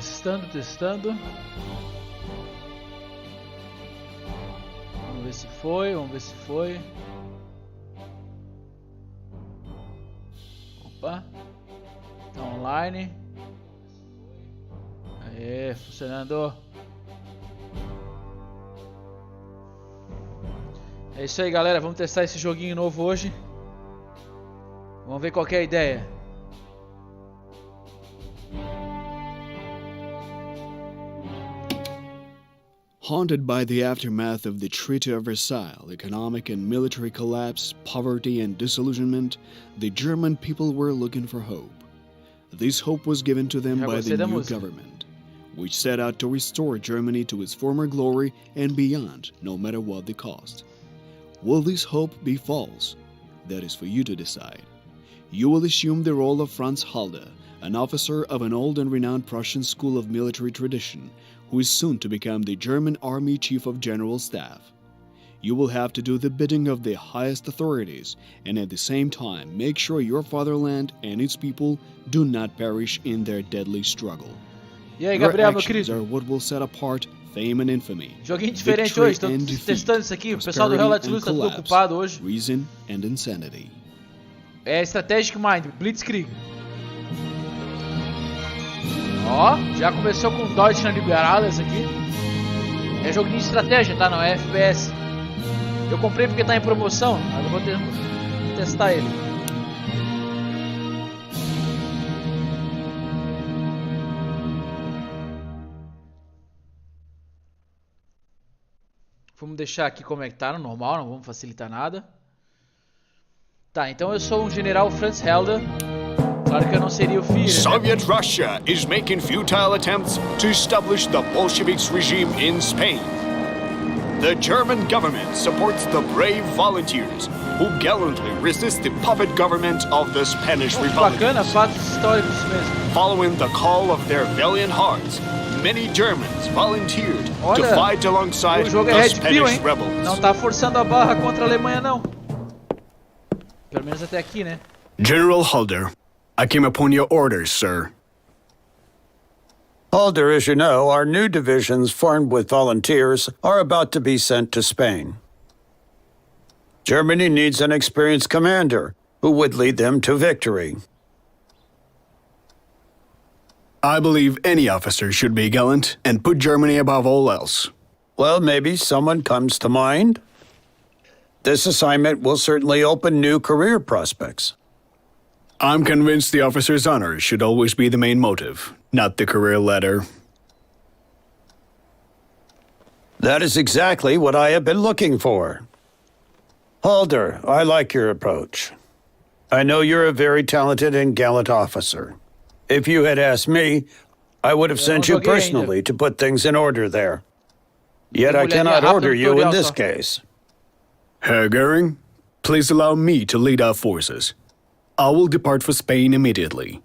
testando. Vamos ver se foi. Opa. Tá online. Aê, funcionando. É isso aí, galera. Vamos testar esse joguinho novo hoje. Vamos ver qual que é a ideia. Haunted by the aftermath of the Treaty of Versailles, economic and military collapse, poverty and disillusionment, the German people were looking for hope. This hope was given to them by the new government, which set out to restore Germany to its former glory and beyond, no matter what the cost. Will this hope be false? That is for you to decide. You will assume the role of Franz Halder, an officer of an old and renowned Prussian school of military tradition, who is soon to become the German Army Chief of General Staff. You will have to do the bidding of the highest authorities, and at the same time make sure your fatherland and its people do not perish in their deadly struggle. E aí, Gabriel, your actions are what will set apart fame and infamy. Joguinho diferente hoje, tô testando isso aqui. O pessoal do Reality Luz tá tudo ocupado hoje. Reason and insanity. É Strategic Mind Blitzkrieg. Ó, já começou com Deutschland liberadas aqui. É joguinho de estratégia, tá? Não é FPS. Eu comprei porque tá em promoção, mas eu vou testar ele. Vamos deixar aqui como é que tá, no normal, não vamos facilitar nada. Tá, então eu sou um general Franz Halder. Claro que eu não seria o Führer. Soviet Russia is making futile attempts to establish the Bolsheviks regime in Spain. The German government supports the brave volunteers who gallantly resist the puppet government of the Spanish Republic. Bacana, fatos históricos mesmo. Following the call of their valiant hearts, many Germans volunteered to fight alongside the Spanish rebels. Não tá forçando a barra contra a Alemanha, não. Pelo menos até aqui, né? General Halder, I came upon your orders, sir. Halder, as you know, our new divisions formed with volunteers are about to be sent to Spain. Germany needs an experienced commander who would lead them to victory. I believe any officer should be gallant and put Germany above all else. Well, maybe someone comes to mind. This assignment will certainly open new career prospects. I'm convinced the officer's honor should always be the main motive, not the career ladder. That is exactly what I have been looking for. Halder, I like your approach. I know you're a very talented and gallant officer. If you had asked me, I would have sent you personally to put things in order there. Yet I cannot order you in this case. Herr Goering, please allow me to lead our forces. I will depart for Spain immediately.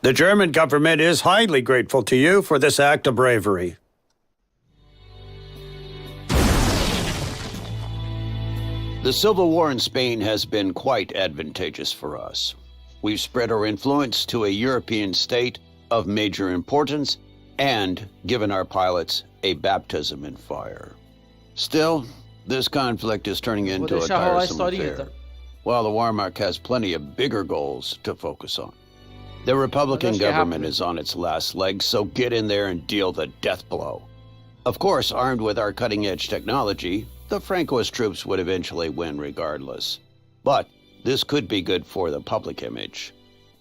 The German government is highly grateful to you for this act of bravery. The civil war in Spain has been quite advantageous for us. We've spread our influence to a European state of major importance and given our pilots a baptism in fire. Still, this conflict is turning into a tiresome affair, while the Wehrmacht has plenty of bigger goals to focus on. The Republican government is on its last legs, so get in there and deal the death blow. Of course, armed with our cutting-edge technology, the Francoist troops would eventually win regardless. But this could be good for the public image.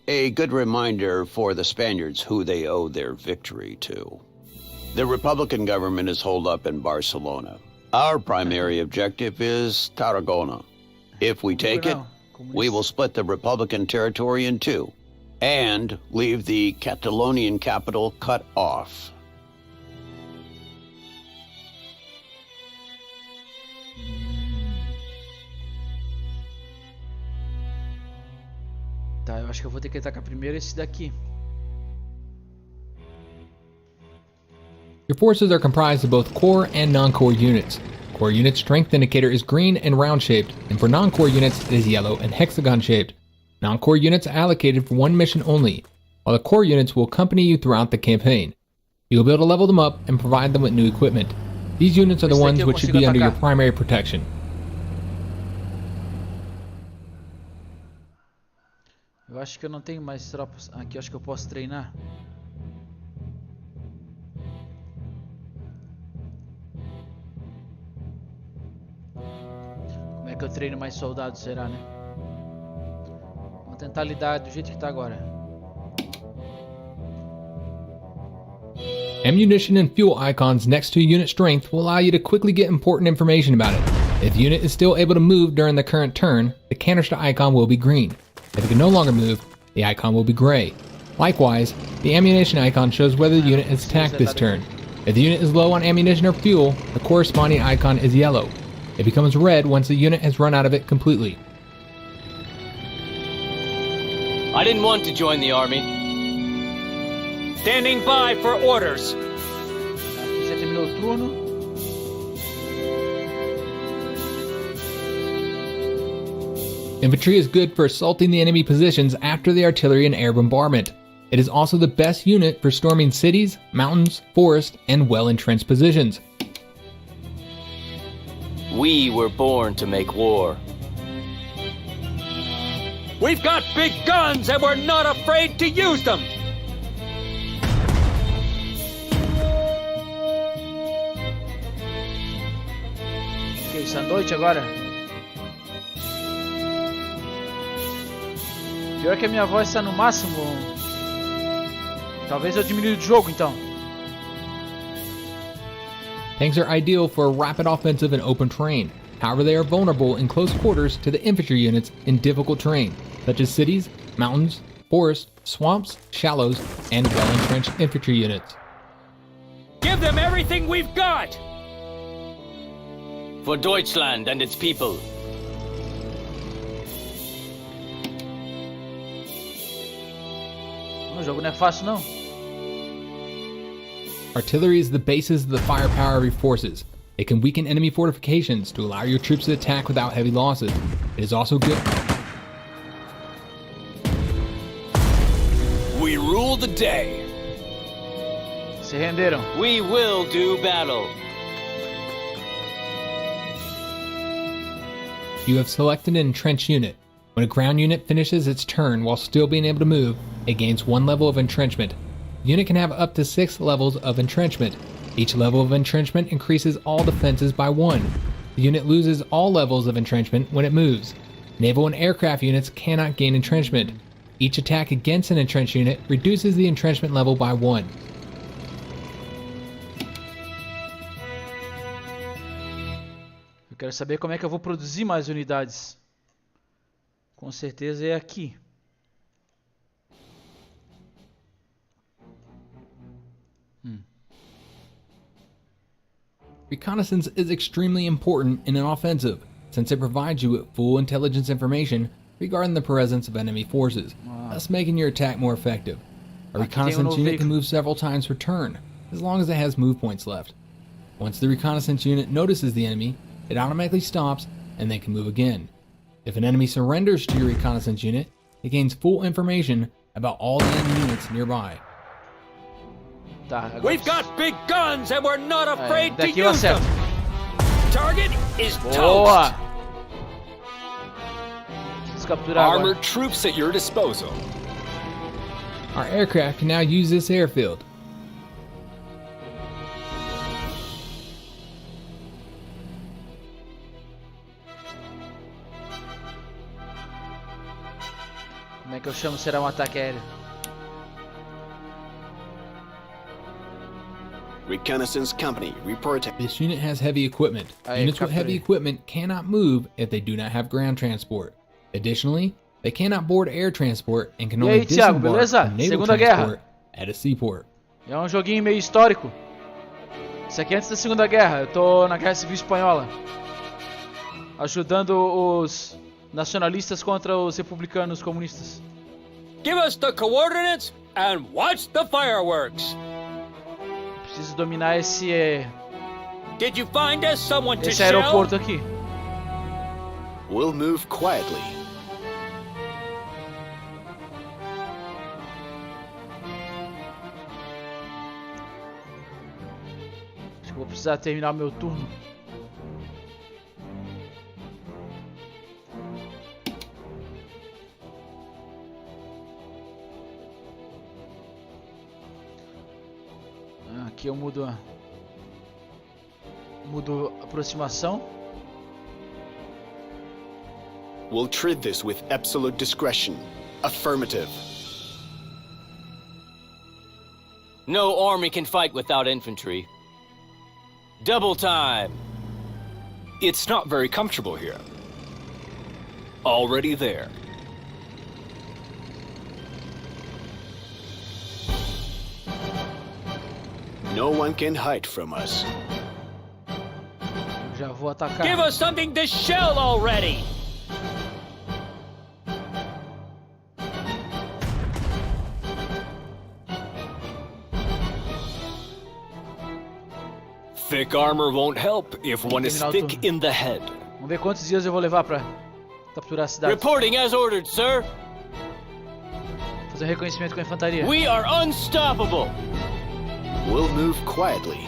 A good reminder for the Spaniards who they owe their victory to. The Republican government is holed up in Barcelona. Our primary objective is Tarragona. If we take it, we will split the Republican territory in two and leave the Catalonian capital cut off. Tá, eu acho que eu vou ter que atacar primeiro esse daqui. Your forces are comprised of both core and non-core units. Core unit strength indicator is green and round-shaped, and for non-core units it is yellow and hexagon-shaped. Non-core units are allocated for one mission only. while the core units will accompany you throughout the campaign. You will be able to level them up and provide them with new equipment. These units are the ones which should be under your primary protection. Eu acho que eu não tenho mais tropas. Aqui eu acho que eu posso treinar. Como é que eu treino mais soldados, será, né? Vamos tentar lidar do jeito que tá agora. Ammunition and fuel icons next to unit strength will allow you to quickly get important information about it. If the unit is still able to move during the current turn, the canister icon will be green. If it can no longer move, the icon will be gray. Likewise, the ammunition icon shows whether the unit is attacked this turn. If the unit is low on ammunition or fuel, the corresponding icon is yellow. It becomes red once the unit has run out of it completely. I didn't want to join the army. Standing by for orders. Aqui já terminou o turno. Infantry is good for assaulting the enemy positions after the artillery and air bombardment. It is also the best unit for storming cities, mountains, forests, and well-entrenched positions. We were born to make war. We've got big guns and we're not afraid to use them! Ok, isso é à noite agora. Pior que a minha voz está no máximo. Talvez eu diminua o jogo então. Tanks are ideal for a rapid offensive in open terrain. However, they are vulnerable in close quarters to the infantry units in difficult terrain, such as cities, mountains, forests, swamps, shallows, and well-entrenched infantry units. Give them everything we've got! For Deutschland and its people. O jogo não é fácil não. Artillery is the basis of the firepower of your forces. It can weaken enemy fortifications to allow your troops to attack without heavy losses. It is also good. We rule the day. Se renderam. We will do battle. You have selected an entrenched unit. When a ground unit finishes its turn while still being able to move, it gains 1 level of entrenchment. The unit can have up to 6 levels of entrenchment. Each level of entrenchment increases all defenses by 1. The unit loses all levels of entrenchment when it moves. Naval and aircraft units cannot gain entrenchment. Each attack against an entrenched unit reduces the entrenchment level by 1. Eu quero saber como é que eu vou produzir mais unidades. Com certeza é aqui. Reconnaissance is extremely important in an offensive, since it provides you with full intelligence information regarding the presence of enemy forces, thus making your attack more effective. A reconnaissance unit can move several times per turn, as long as it has move points left. Once the reconnaissance unit notices the enemy, it automatically stops and then can move again. If an enemy surrenders to your reconnaissance unit, it gains full information about all the enemy units nearby. Tá, agora... We've got big guns and we're not afraid to daqui eu use them. acerto. Target is Boa! toast. Preciso capturar agora. Armored troops at your disposal. Our aircraft can now use this airfield. Como é que eu chamo? Será um ataque aéreo? Reconnaissance Company, reporting. This unit has heavy equipment. Units with heavy equipment cannot move if they do not have ground transport. Additionally, they cannot board air transport and can only Thiago, disembark beleza? from naval Segunda transport Guerra. at a seaport. É um joguinho meio histórico. Isso aqui é antes da Segunda Guerra. Eu tô na Guerra Civil Espanhola, ajudando os nacionalistas contra os republicanos comunistas. Give us the coordinates and watch the fireworks. Preciso dominar esse Did you find us someone to esse shell? aeroporto aqui. We'll move quietly. que eu vou precisar terminar o meu turno. Aqui eu mudo a aproximação. We'll treat this with absolute discretion. Affirmative. No army can fight without infantry. Double time. It's not very comfortable here. Already there. No one can hide from us. Já vou atacar. Give us something to shell already! Thick armor won't help if one is thick in the head. Vamos ver quantos dias eu vou levar pra capturar a cidade. Reporting as ordered, sir. Fazer um reconhecimento com a infantaria. We are unstoppable. We'll move quietly.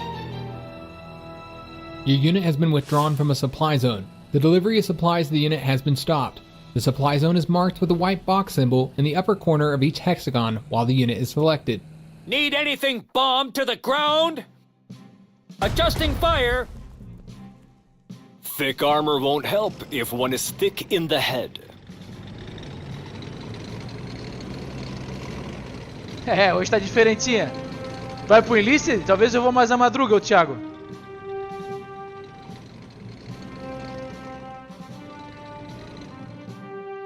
Your unit has been withdrawn from a supply zone. The delivery of supplies to the unit has been stopped. The supply zone is marked with a white box symbol in the upper corner of each hexagon while the unit is selected. Need anything bombed to the ground? Adjusting fire. Thick armor won't help if one is thick in the head. Hoje tá diferentinha. Vai pro enlisted? Talvez eu vou mais à madruga, ô Thiago.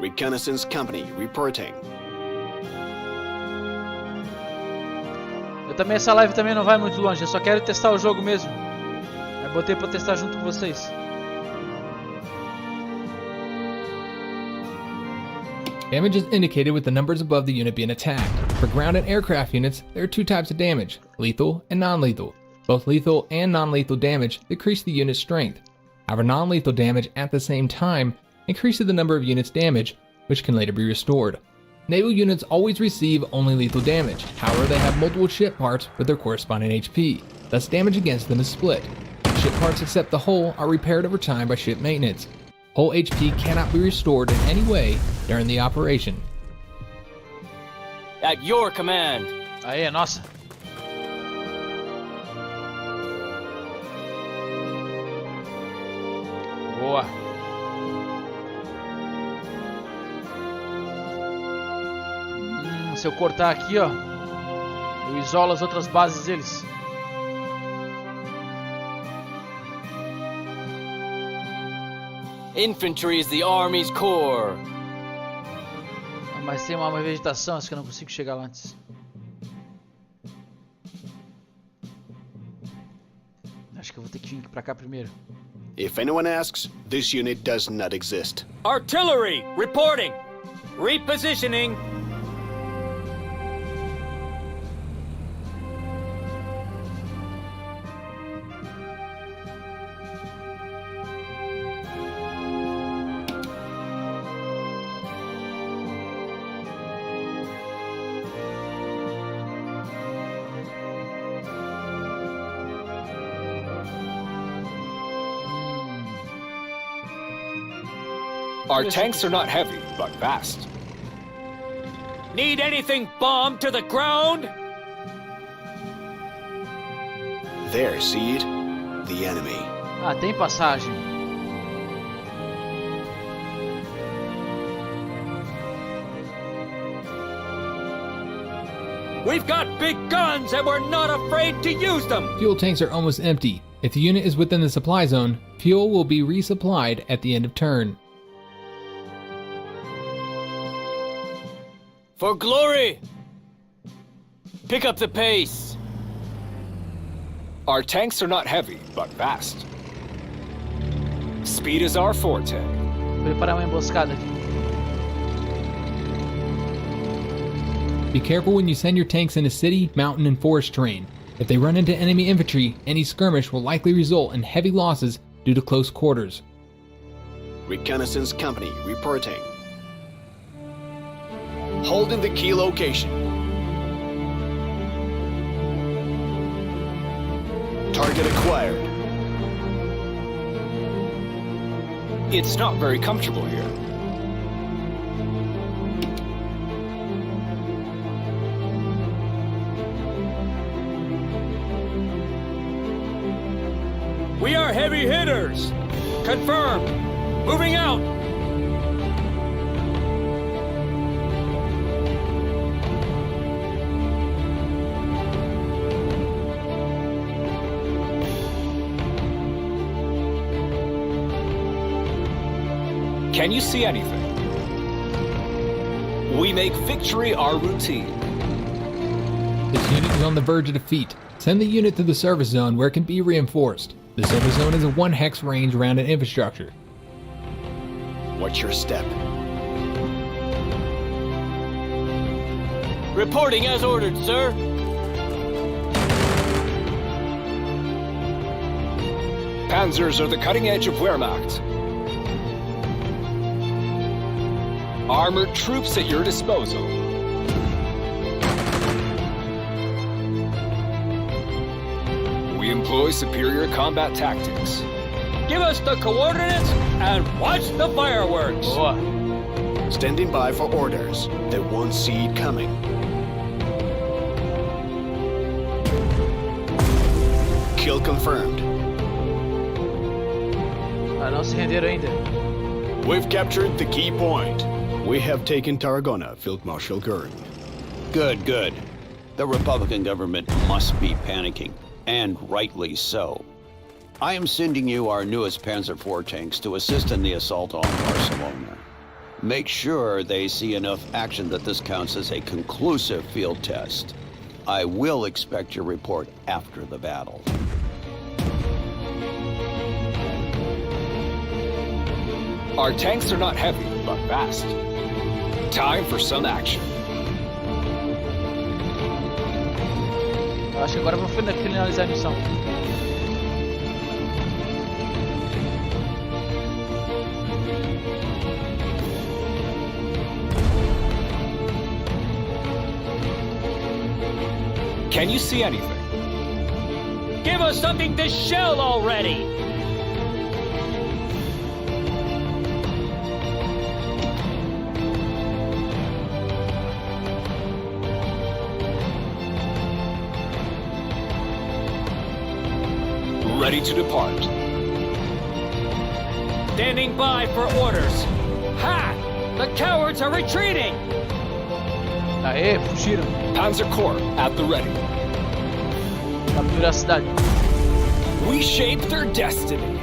Reconnaissance company reporting. Eu também, essa live também não vai muito longe, eu só quero testar o jogo mesmo. Eu botei pra testar junto com vocês. Damage is indicated with the numbers above the unit being attacked. For ground and aircraft units, there are two types of damage, lethal and non-lethal. Both lethal and non-lethal damage decrease the unit's strength. However, non-lethal damage at the same time increases the number of units damaged, which can later be restored. Naval units always receive only lethal damage, however they have multiple ship parts with their corresponding HP, thus damage against them is split. Ship parts except the hull are repaired over time by ship maintenance. Hull HP cannot be restored in any way during the operation. At your command. Aê, nossa. Boa. Se eu cortar aqui, ó, eu isolo as outras bases deles. Infantry is the Army's core. Mas tem uma vegetação, acho que eu não consigo chegar lá antes. Acho que eu vou ter que vir pra cá primeiro. If anyone asks, this unit does not exist. Artillery reporting. Repositioning. Our tanks are not heavy, but fast. Need anything bombed to the ground? There, see it? The enemy. Ah, tem passagem. We've got big guns and we're not afraid to use them! Fuel tanks are almost empty. If the unit is within the supply zone, fuel will be resupplied at the end of turn. For glory! Pick up the pace! Our tanks are not heavy, but fast. Speed is our forte. Preparar uma emboscada aqui. Be careful when you send your tanks into city, mountain, and forest terrain. If they run into enemy infantry, any skirmish will likely result in heavy losses due to close quarters. Reconnaissance company reporting. Holding the key location. Target acquired. It's not very comfortable here. We are heavy hitters. Confirmed. Moving out. Can you see anything? We make victory our routine. This unit is on the verge of defeat. Send the unit to the service zone where it can be reinforced. The service zone is a 1 hex range around an infrastructure. What's your step? Reporting as ordered, sir. Panzers are the cutting edge of Wehrmacht. Armored troops at your disposal. We employ superior combat tactics. Give us the coordinates and watch the fireworks. Boa. Standing by for orders. They won't see it coming. Kill confirmed. Ah, não se renderam ainda. We've captured the key point. We have taken Tarragona, Field Marshal Gurn. Good, good. The Republican government must be panicking, and rightly so. I am sending you our newest Panzer IV tanks to assist in the assault on Barcelona. Make sure they see enough action that this counts as a conclusive field test. I will expect your report after the battle. Our tanks are not heavy, but fast. Time for some action. Eu acho que agora vamos finalizar a missão. Can you see anything? Give us something to shell already. Ready to depart. Standing by for orders. Ha! The cowards are retreating. Aê, fugiram. Panzer Corps at the ready. Captura a cidade. We shape their destiny.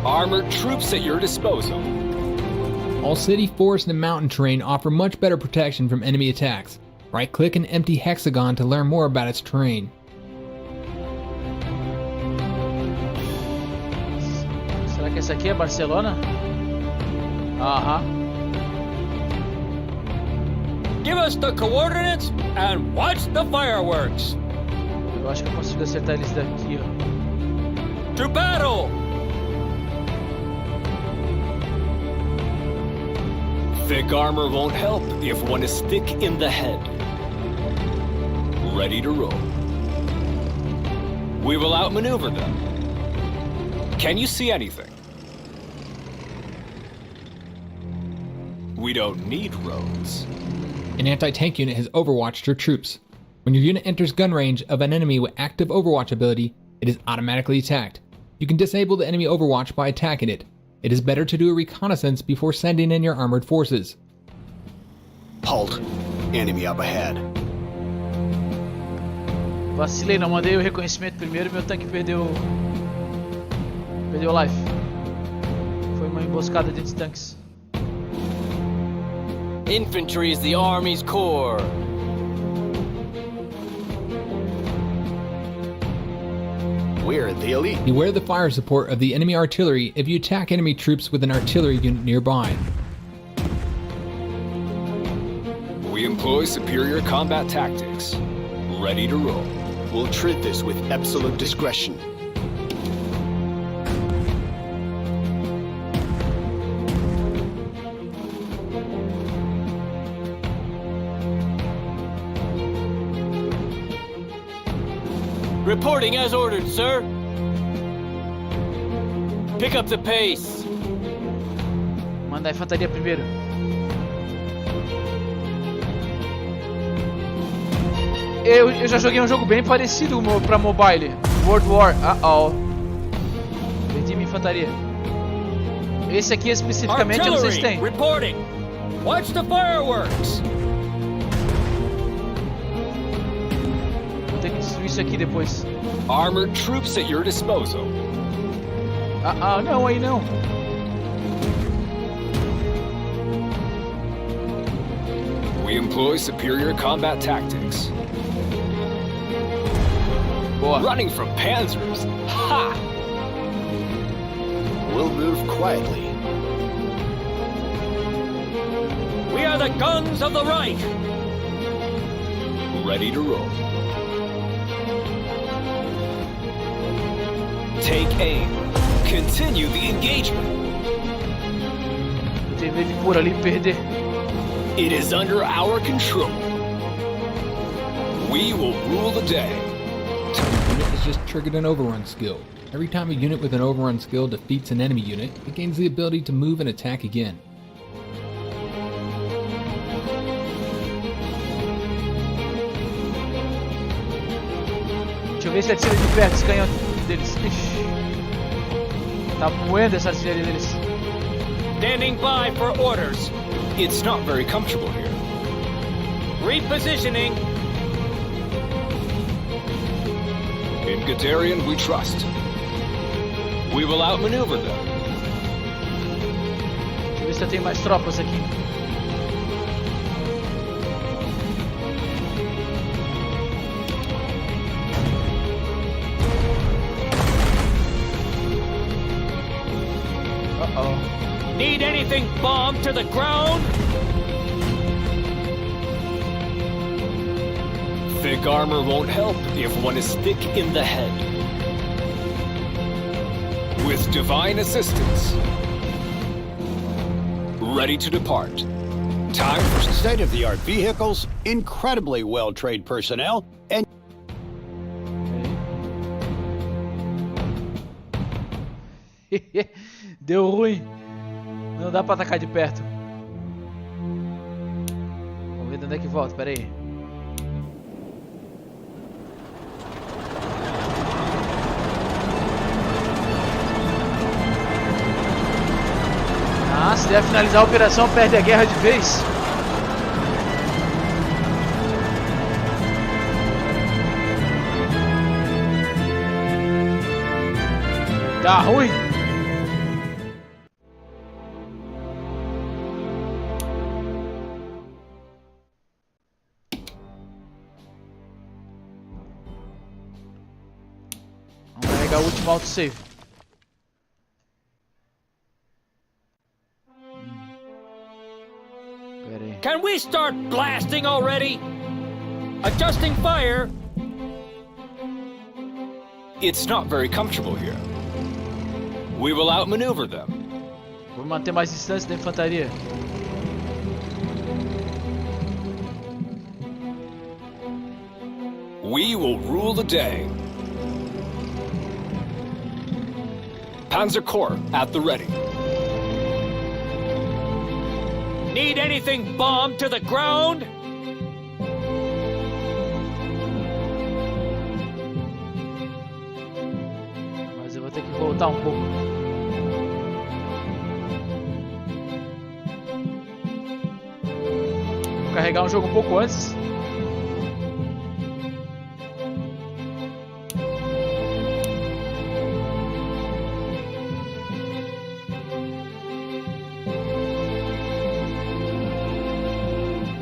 Armored troops at your disposal. All city, forest, and mountain terrain offer much better protection from enemy attacks. Right-click an empty hexagon to learn more about its terrain. Será que esse aqui é Barcelona? Aham. Give us the coordinates and watch the fireworks. Eu acho que eu consigo acertar eles daqui, ó. To battle! Thick armor won't help if one is thick in the head. Ready to roll. We will outmaneuver them. Can you see anything? We don't need roads. An anti-tank unit has overwatched your troops. When your unit enters gun range of an enemy with active overwatch ability, it is automatically attacked. You can disable the enemy overwatch by attacking it. It is better to do a reconnaissance before sending in your armored forces. Halt. Enemy up ahead. Vacilei, não mandei o reconhecimento primeiro e meu tanque perdeu life. Foi uma emboscada de tanques. Infantry is the Army's core. We're the elite. Beware the fire support of the enemy artillery if you attack enemy troops with an artillery unit nearby. We employ superior combat tactics. Ready to roll. We'll treat this with absolute discretion. Reporting as ordered, sir. Pick up the pace. Manda a infantaria primeiro. Eu já joguei um jogo bem parecido pra mobile. World War. Perdi minha infantaria. Esse aqui especificamente eu não sei se tem. Reporting. Watch the fireworks. Vou ter que destruir isso aqui depois. Armored troops at your disposal. Não, aí não. We employ superior combat tactics. Boa. Running from panzers. Ha! We'll move quietly. We are the guns of the right. Ready to roll. Take aim. Continue the engagement. Eu tenho medo de por ali e perder. It is under our control. We will rule the day. The unit has just triggered an overrun skill. Every time a unit with an overrun skill defeats an enemy unit, it gains the ability to move and attack again. Deixa eu ver se atira de perto esse canhão deles. Ixi. Tá moendo essa artilharia deles. Standing by for orders. It's not very comfortable here. Repositioning. In Guderian, we trust. We will outmaneuver them. Deixa eu ver se eu tenho mais tropas aqui. Need anything bombed to the ground? Thick armor won't help if one is thick in the head. With divine assistance. Ready to depart. Time for State-of-the-art vehicles, incredibly well-trained personnel, and Deu ruim. Não dá pra atacar de perto. Vamos ver de onde é que volta, pera aí. Se deve finalizar a operação, perde a guerra de vez. Tá ruim. Vamos carregar o último autosave. Can we start blasting already? Adjusting fire. It's not very comfortable here. We will outmaneuver them. Vou manter mais distância da infantaria. We will rule the day. Panzer Corps at the ready. Need anything bombed to the ground? Mas eu vou ter que voltar um pouco. Vou carregar um jogo um pouco antes.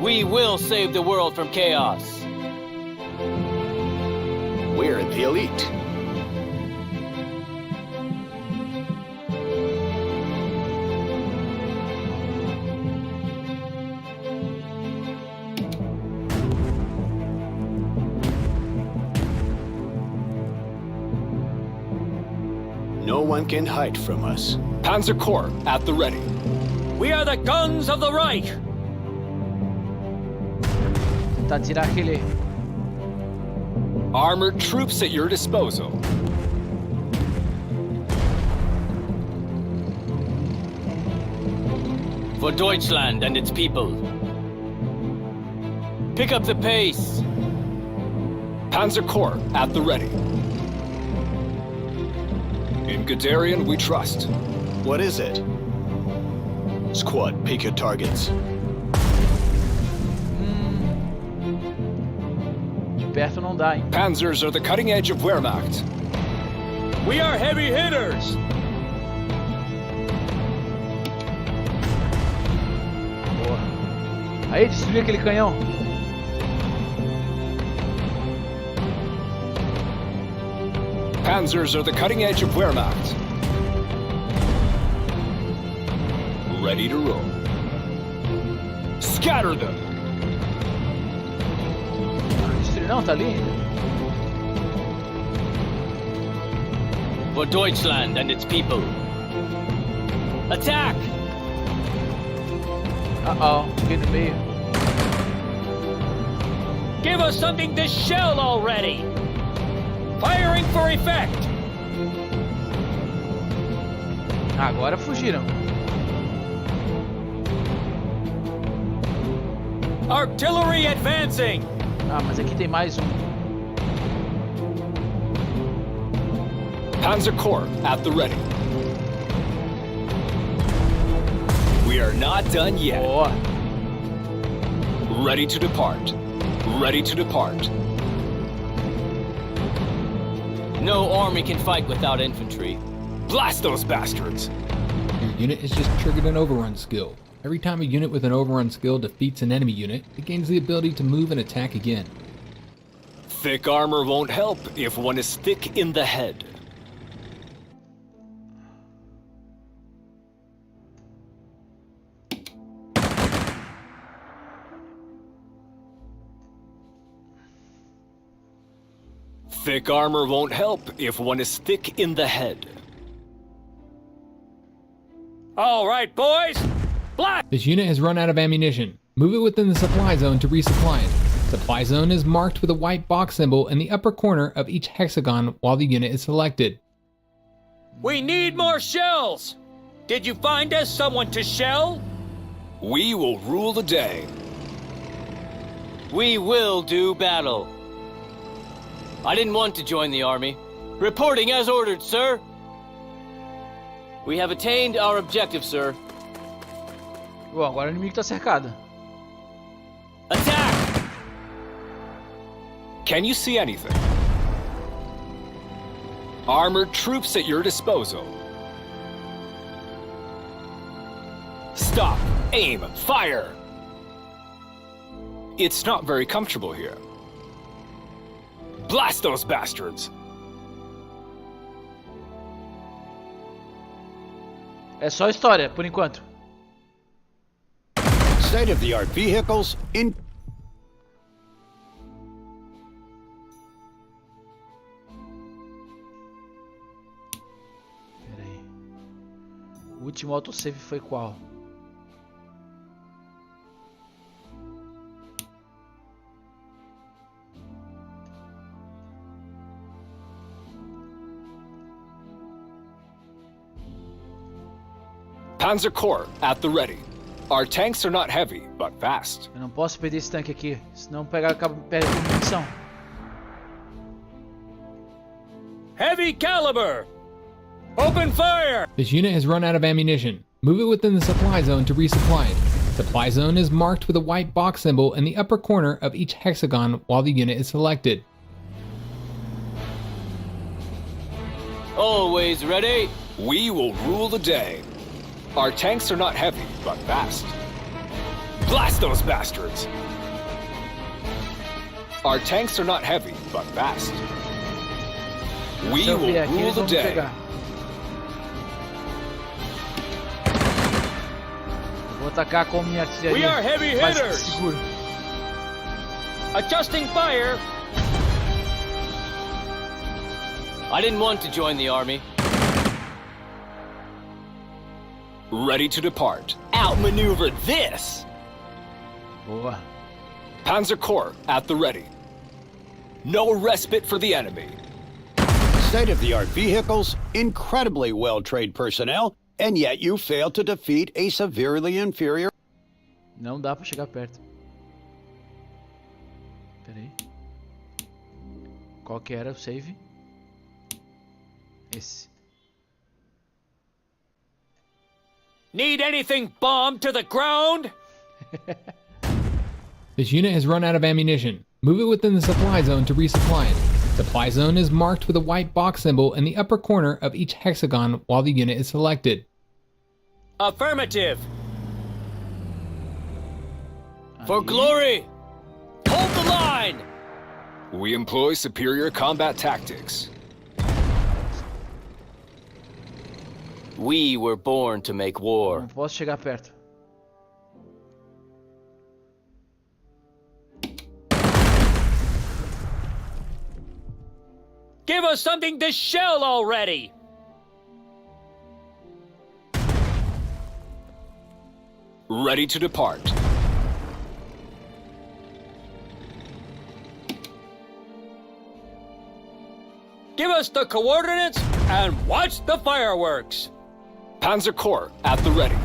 We will save the world from chaos. We're the elite. No one can hide from us. Panzer Corps at the ready. We are the guns of the right. Tentar tirar aquele Armored troops at your disposal. For Deutschland and its people. Pick up the pace. Panzer Corps at the ready. In Guderian we trust. What is it? Squad, pick your targets. De perto não dá, hein? Panzers are the cutting edge of Wehrmacht. We are heavy hitters. Boa. Aí, destruiu aquele canhão. Panzers are the cutting edge of Wehrmacht. Ready to roll. Scatter them! Destruiu não, tá ali ainda. For Deutschland and its people. Attack! Fiquei no meio. Give us something to shell already! Firing for effect! Agora fugiram. Artillery advancing! Mas aqui tem mais um. Panzer Corps at the ready. We are not done yet. Boa. Ready to depart. Ready to depart. No army can fight without infantry. Blast those bastards! Your unit has just triggered an overrun skill. Every time a unit with an overrun skill defeats an enemy unit, it gains the ability to move and attack again. Thick armor won't help if one is thick in the head. Thick armor won't help if one is thick in the head. All right, boys! Blast! This unit has run out of ammunition. Move it within the supply zone to resupply it. Supply zone is marked with a white box symbol in the upper corner of each hexagon while the unit is selected. We need more shells! Did you find us someone to shell? We will rule the day. We will do battle. I didn't want to join the army. Reporting as ordered, sir. We have attained our objective, sir. Bom, agora o inimigo tá cercado. Attack! Can you see anything? Armored troops at your disposal. Stop, aim, fire! It's not very comfortable here. Blast those bastards! É só história, por enquanto. State-of-the-art vehicles in... Pera aí. O último autosave foi qual? Panzer Corps at the ready. Our tanks are not heavy, but fast. Eu não posso perder esse tanque aqui, senão pegar perde munição. Heavy caliber! Open fire! This unit has run out of ammunition. Move it within the supply zone to resupply it. Supply zone is marked with a white box symbol in the upper corner of each hexagon while the unit is selected. Always ready. We will rule the day. Our tanks are not heavy, but fast. Blast those bastards! Our tanks are not heavy, but fast. We Se eu will vier aqui, rule eles the vão me day. pegar. Vou atacar com minha We are artilharia heavy mais hitters. seguro. Adjusting fire. I didn't want to join the army. Ready to depart. Outmaneuver this! Boa. Panzer Corps at the ready. No respite for the enemy. State-of-the-art vehicles, incredibly well-trained personnel, and yet you fail to defeat a severely inferior... Não dá pra chegar perto. Pera aí. Qual que era o save? Esse. Need anything bombed to the ground? This unit has run out of ammunition. Move it within the supply zone to resupply it. Supply zone is marked with a white box symbol in the upper corner of each hexagon while the unit is selected. Affirmative. For glory! Hold the line! We employ superior combat tactics. We were born to make war. Não posso chegar perto. Give us something to shell already! Ready to depart. Give us the coordinates and watch the fireworks! Panzer Corps at the ready.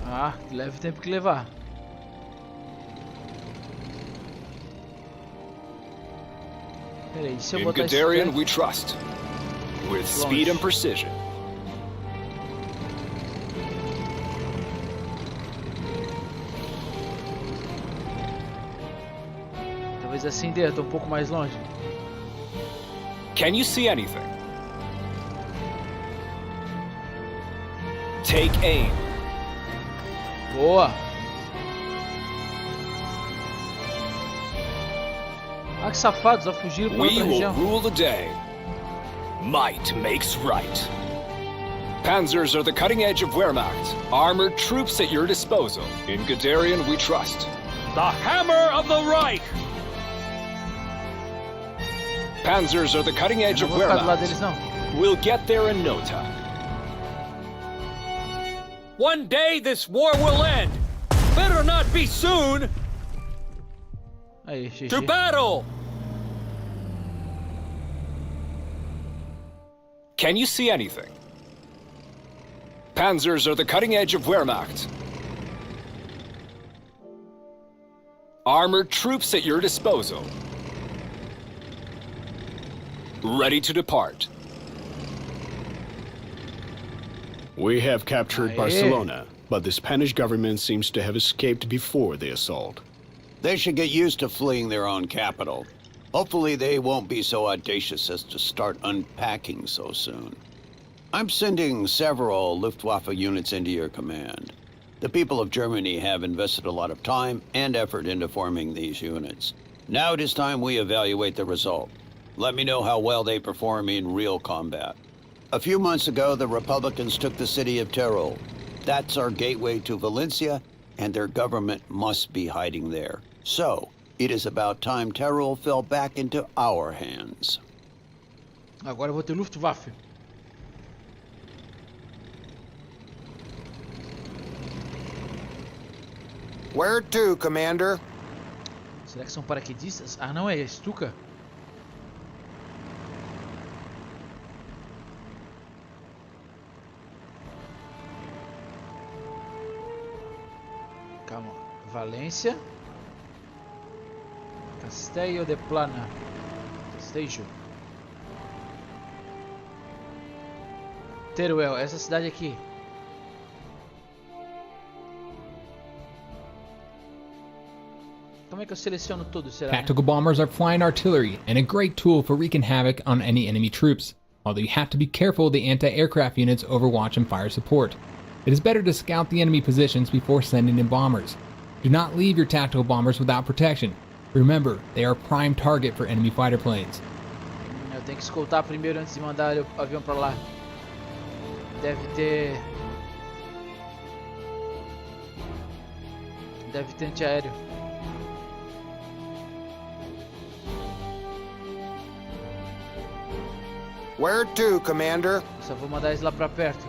Ah, leva o tempo que levar. Peraí, se eu In botar isso Guderian perto... we trust. With speed and precision. Talvez assim dê, eu tô um pouco mais longe. Can you see anything? Take aim. Boa! Ah, que safados, já fugiram para We outra will região. rule the day. Might makes right. Panzers are the cutting edge of Wehrmacht. Armored troops at your disposal. In Guderian we trust. The hammer of the Reich! Panzers are the cutting edge Eu of não vou ficar do lado deles, Wehrmacht. não. We'll get there in no time. One day this war will end. Better not be soon. Aí, To GG. battle! Can you see anything? Panzers are the cutting edge of Wehrmacht. Armored troops at your disposal. Ready to depart. We have captured Aye. Barcelona, but the Spanish government seems to have escaped before the assault. They should get used to fleeing their own capital. Hopefully they won't be so audacious as to start unpacking so soon. I'm sending several Luftwaffe units into your command. The people of Germany have invested a lot of time and effort into forming these units. Now it is time we evaluate the result. Let me know how well they perform in real combat. A few months ago, the Republicans took the city of Teruel. That's our gateway to Valencia, and their government must be hiding there. So, it is about time Teruel fell back into our hands. Agora eu vou ter Luftwaffe. Where to, Commander? Será que são paraquedistas? Ah, não, é Stuka. Calma. Valência. Castello de Plana. Sejam. Teruel, essa cidade aqui. Como é que eu seleciono tudo, será? Tactical bombers are flying artillery and a great tool for wreaking havoc on any enemy troops, although you have to be careful of the anti-aircraft units Overwatch and fire support. It is better to scout the enemy positions before sending in bombers. Do not leave your tactical bombers without protection. Remember, they are a prime target for enemy fighter planes. Eu tenho que escoltar primeiro antes de mandar o avião pra lá. Deve ter antiaéreo. Where to, Commander? Só vou mandar eles lá pra perto.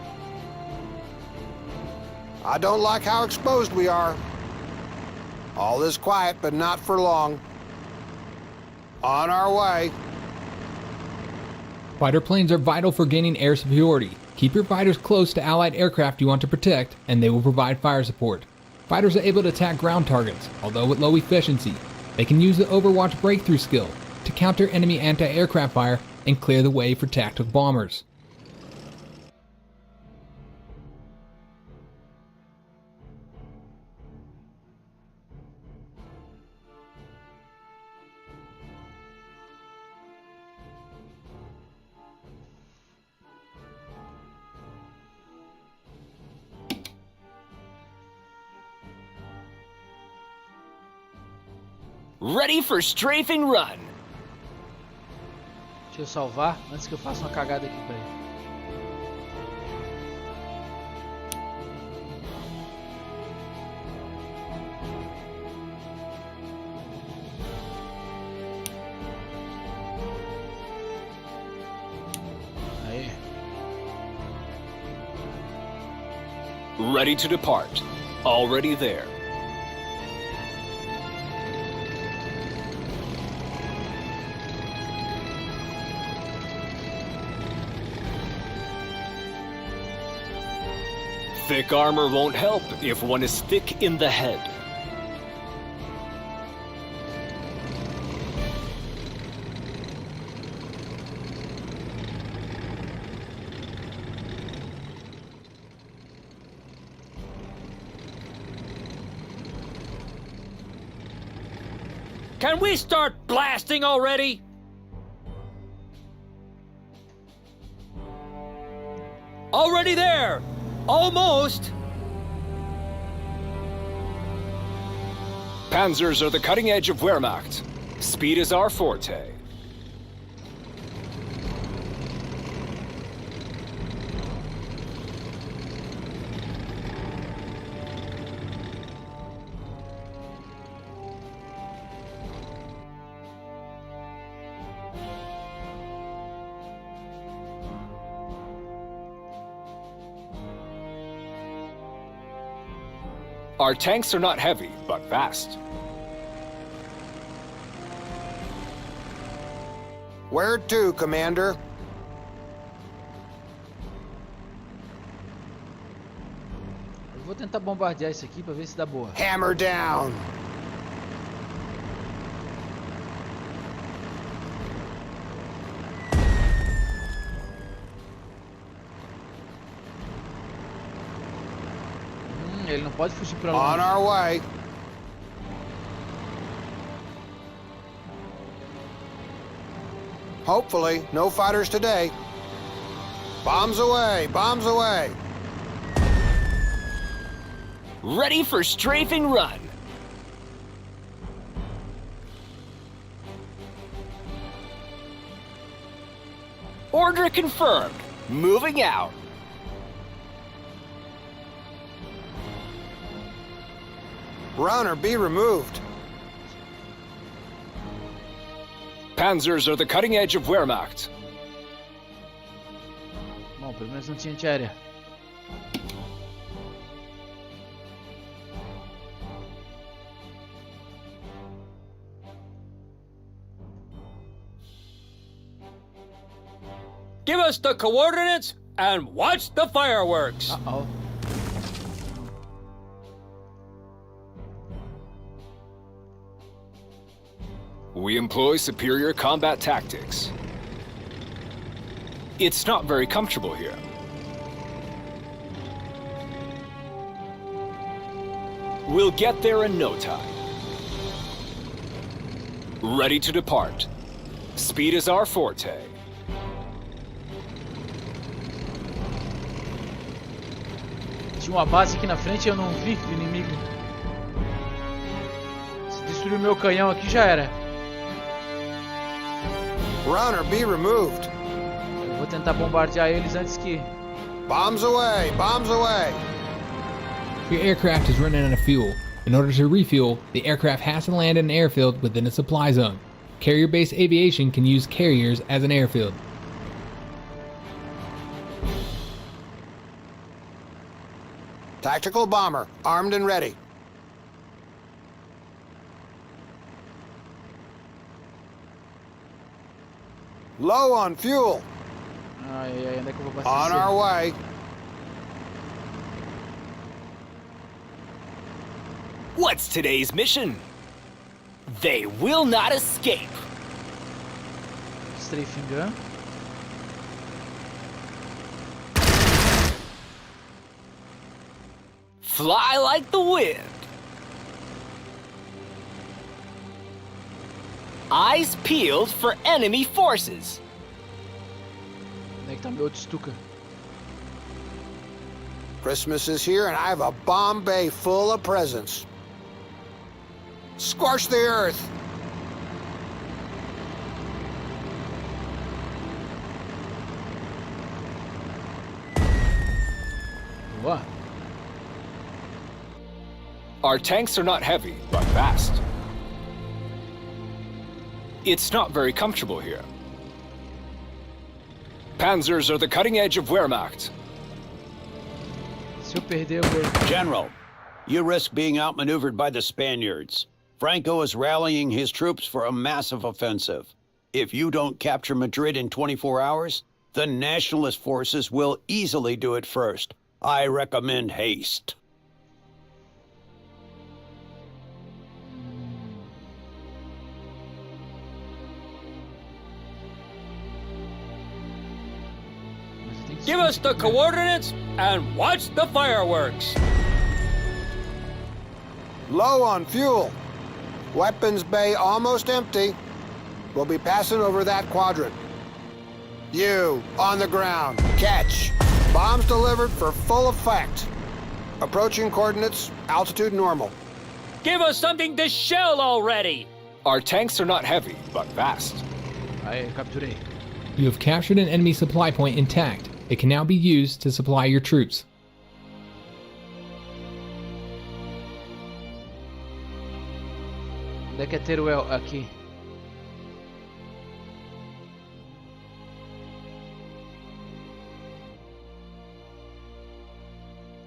I don't like how exposed we are. All is quiet, but not for long. On our way. Fighter planes are vital for gaining air superiority. Keep your fighters close to allied aircraft you want to protect, and they will provide fire support. Fighters are able to attack ground targets, although with low efficiency. They can use the Overwatch breakthrough skill to counter enemy anti-aircraft fire and clear the way for tactical bombers. Ready for strafing run. Deixa eu salvar antes que eu faça uma cagada aqui, peraí. Aí. Ready to depart. Already there. Thick armor won't help if one is thick in the head. Can we start blasting already? Already there! Almost! Panzers are the cutting edge of Wehrmacht. Speed is our forte. Our tanks are not heavy, but fast. Where to, Commander? Eu vou tentar bombardear isso aqui pra ver se dá boa. Hammer down. Ele não pode fugir pra On longe. our way. Hopefully, no fighters today. Bombs away, bombs away. Ready for strafing run. Order confirmed. Moving out. Run or be removed. Panzers are the cutting edge of Wehrmacht. Bom, pelo menos não tinha antiaérea. Give us the coordinates and watch the fireworks! Uh-oh. We employ superior combat tactics. It's not very comfortable here. We'll get there in no time. Ready to depart. Speed is our forte. Tinha uma base aqui na frente e eu não vi do inimigo. Se destruir o meu canhão aqui já era. Run or be removed. Eu vou tentar bombardear eles antes que... Bombs away, bombs away. Your aircraft is running out of fuel. In order to refuel, the aircraft has to land in an airfield within a supply zone. Carrier-based aviation can use carriers as an airfield. Tactical bomber, armed and ready. Low on fuel. Ai, ai, onde é que eu vou On abastecer? our way. What's today's mission? They will not escape. Strafing gun. Fly like the wind. Eyes peeled for enemy forces. Onde é que tá meu outro Stuka? Christmas is here and I have a bomb bay full of presents. Scorch the earth. Boa. Our tanks are not heavy, but fast. It's not very comfortable here. Panzers are the cutting edge of Wehrmacht. Se eu perder, eu vou... General, you risk being outmaneuvered by the Spaniards. Franco is rallying his troops for a massive offensive. If you don't capture Madrid in 24 hours, the nationalist forces will easily do it first. I recommend haste. Mas eu tenho que Give us the subir primeiro. coordinates and watch the fireworks. Low on fuel. Weapons bay almost empty. We'll be passing over that quadrant. You, on the ground. Catch. Bombs delivered for full effect. Approaching coordinates, altitude normal. Give us something to shell already. Our tanks are not heavy, but fast. Aí, capturei. You have captured an enemy supply point intact. It can now be used to supply your troops. Onde é que é Teruel? Aqui.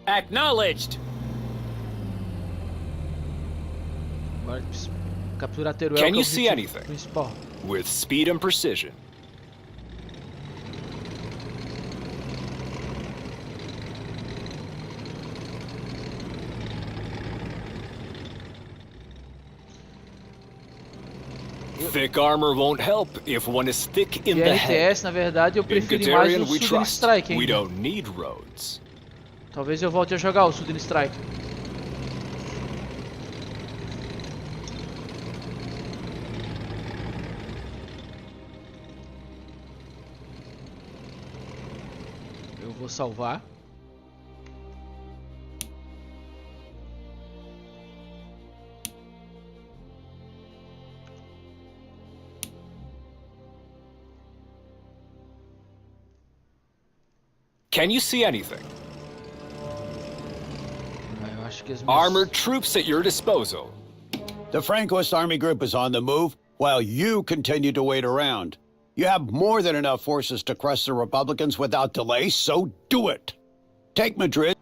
Acknowledged. Agora eu preciso capturar Teruel. Can que é o you see objetivo anything? principal. With speed and precision. Thick armor won't help if one is thick in E the head. RTS, na verdade, eu In preferi mais Guderian o we Southern trust. Strike We ainda. don't need roads. Talvez eu volte a jogar o Southern Strike. Eu vou salvar. Can you see anything? Eu acho que as minhas... Armored troops at your disposal. The Francoist army group is on the move while you continue to wait around. You have more than enough forces to crush the Republicans without delay, so do it. Take Madrid.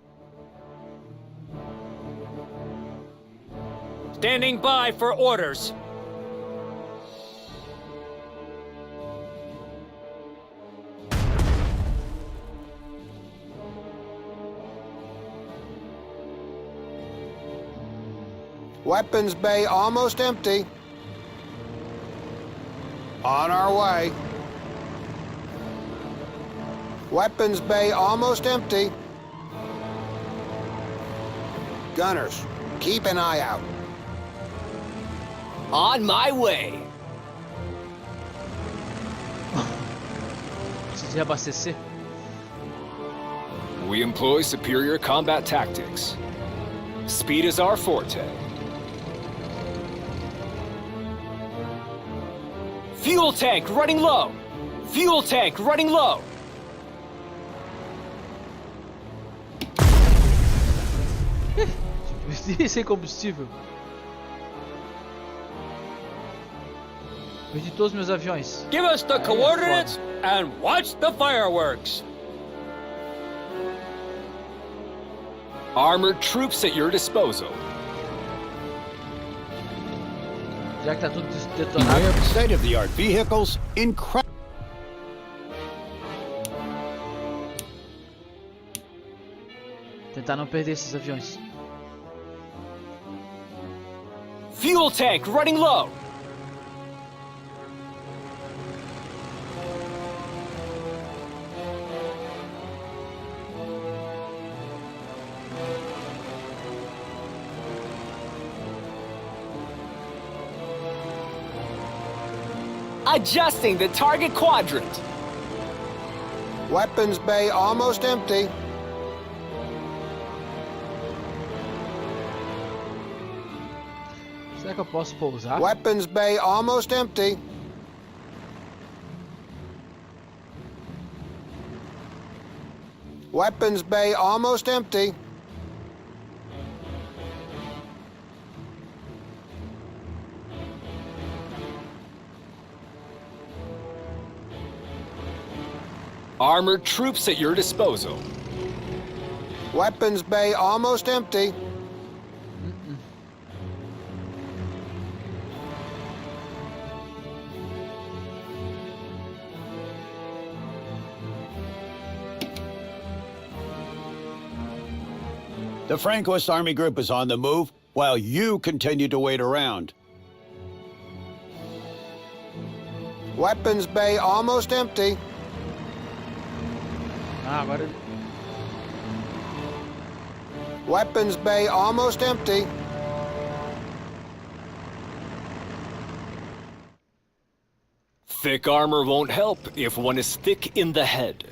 Standing by for orders. Weapons bay almost empty. On our way. Weapons bay almost empty. Gunners, keep an eye out. On my way. Preciso reabastecer. We employ superior combat tactics. Speed is our forte. Fuel tank running low. Fuel tank running low. Sem combustível. Perdi todos os meus aviões. Give us the Aí é coordinates foda. and watch the fireworks. Armored troops at your disposal. Já que tá tudo Beware detonado. of state-of-the-art vehicles, incredible. Tentar não perder esses aviões. Fuel tank running low. Adjusting the target quadrant. Weapons bay almost empty. Será que eu posso pousar? Weapons bay almost empty. Weapons bay almost empty. Armored troops at your disposal. Weapons bay almost empty. The Francoist Army Group is on the move, while you continue to wait around. Weapons bay almost empty. Ah, agora... Weapons bay almost empty. Thick armor won't help if one is thick in the head.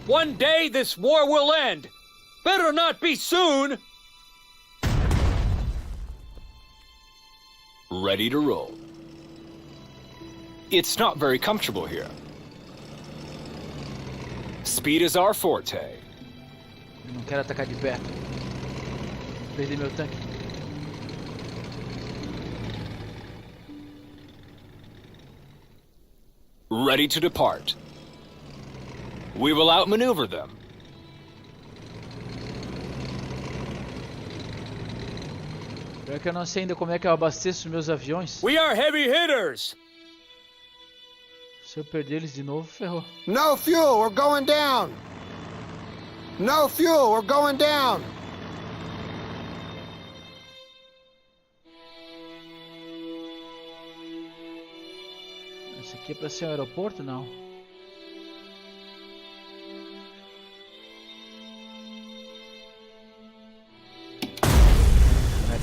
One day this war will end. Better not be soon. Ready to roll. It's not very comfortable here. Speed is our forte. Não quero atacar de perto. Perdi meu tanque. Ready to depart. We will outmaneuver them. Pior que eu não sei ainda como é que eu abasteço meus aviões. We are heavy hitters. Se eu perder eles de novo, ferrou. No fuel, we're going down. No fuel, we're going down. Isso aqui é pra ser um aeroporto? Não.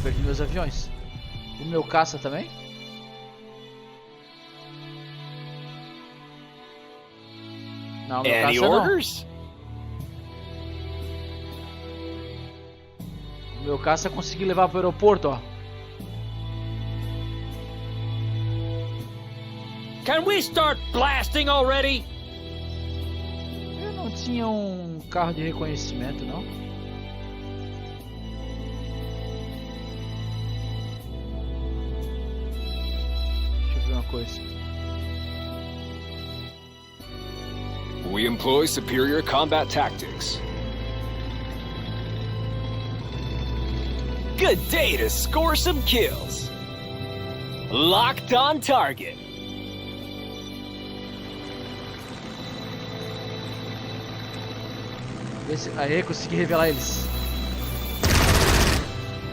Perdi meus aviões. O meu caça também? Não, meu Any caça orders? não. O meu caça consegui levar pro aeroporto, ó. Can we start blasting already? Eu não tinha um carro de reconhecimento, não. Coisa. We employ superior combat tactics. Good day to score some kills. Locked on target. Aí, consegui revelar eles.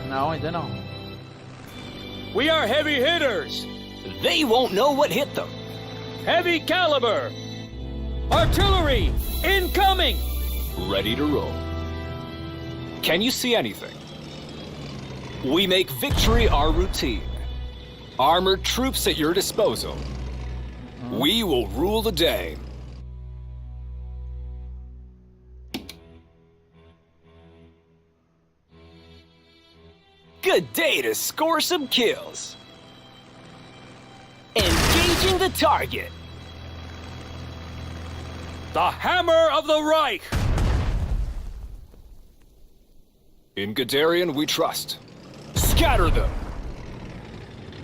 Não, ainda não. We are heavy hitters. They won't know what hit them. Heavy caliber. Artillery incoming. Ready to roll. Can you see anything? We make victory our routine. Armored troops at your disposal. We will rule the day. Good day to score some kills. Engaging the target. The hammer of the Reich. In Guderian we trust. Scatter them.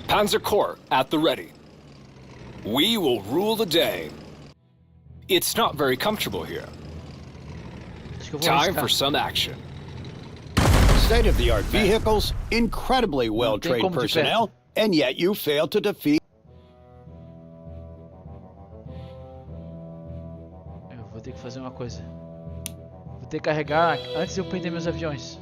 Panzer Corps at the ready. We will rule the day. It's not very comfortable here. Time for some action. State-of-the-art vehicles, incredibly well-trained como de personnel, and yet you fail to defeat... Eu vou ter que fazer uma coisa. Vou ter que carregar antes de eu perder meus aviões.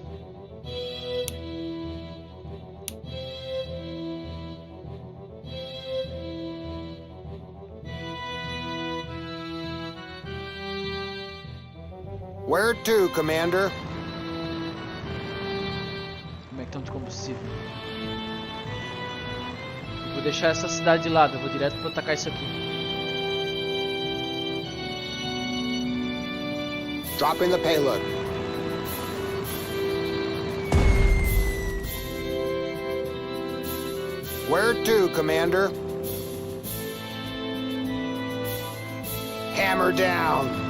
Where to, Commander? Como é que estão de combustível? Eu vou deixar essa cidade de lado, eu vou direto para atacar isso aqui. Dropping the payload. Where to, Commander? Hammer down.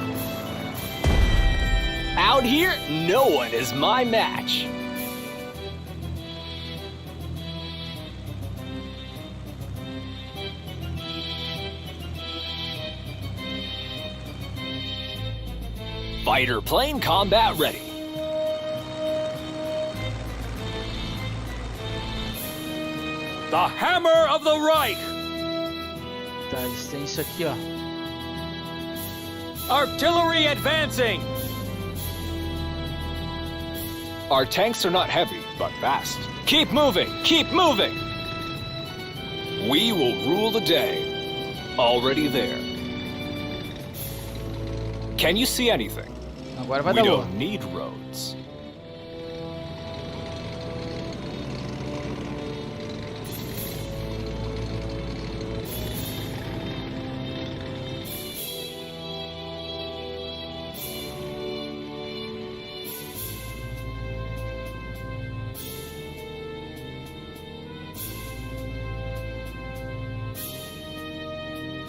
Out here, no one is my match. Fighter plane combat ready. The hammer of the right. Tá, eles têm isso aqui, ó. Artillery advancing. Our tanks are not heavy, but fast. Keep moving, keep moving. We will rule the day. Already there. Can you see anything? Agora vai We dar boa. don't need roads.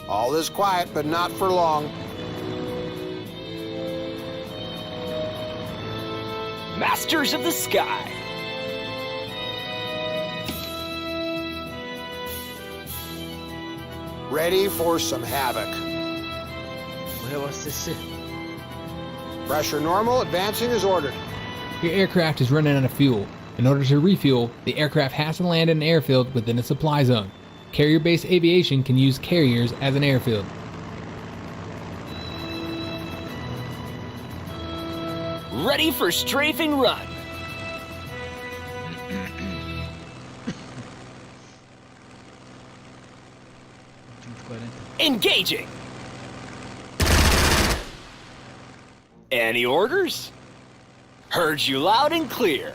All is quiet, but not for long. Masters of the sky. Ready for some havoc. Vou reabastecer. Pressure normal, advancing as ordered. Your aircraft is running out of fuel. In order to refuel, the aircraft has to land in an airfield within a supply zone. Carrier-based aviation can use carriers as an airfield. Ready for strafing run. Engaging. Any orders? Heard you loud and clear.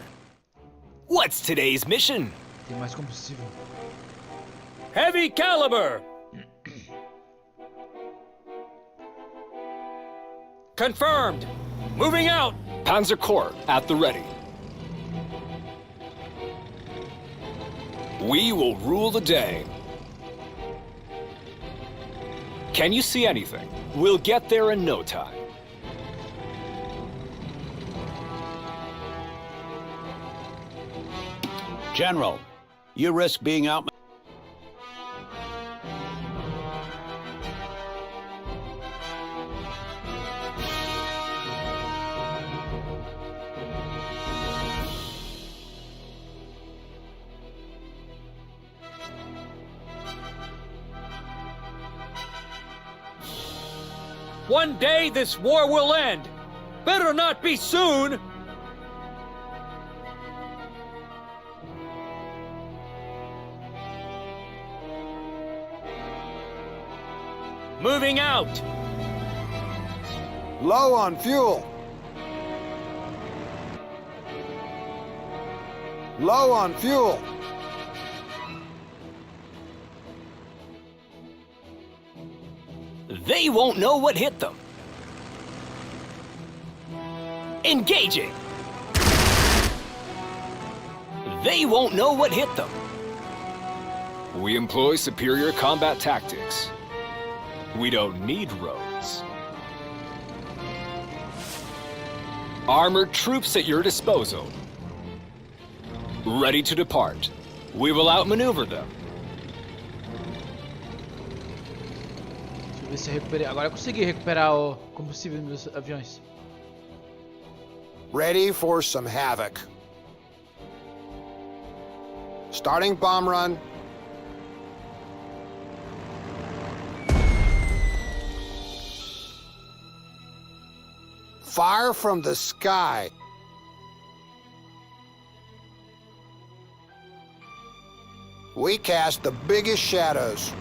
What's today's mission? Tem mais combustível. Heavy caliber. Confirmed. Moving out. Panzer Corps at the ready. We will rule the day. Can you see anything? We'll get there in no time. General, you risk being out... One day this war will end. Better not be soon. Moving out. Low on fuel. Low on fuel. They won't know what hit them. Engaging. They won't know what hit them. We employ superior combat tactics. We don't need roads. Armored troops at your disposal. Ready to depart. We will outmaneuver them. Deixa eu ver se eu recuperei. Agora eu consegui recuperar o combustível dos meus aviões. Ready for some havoc. Starting bomb run. Fire from the sky. We cast the biggest shadows.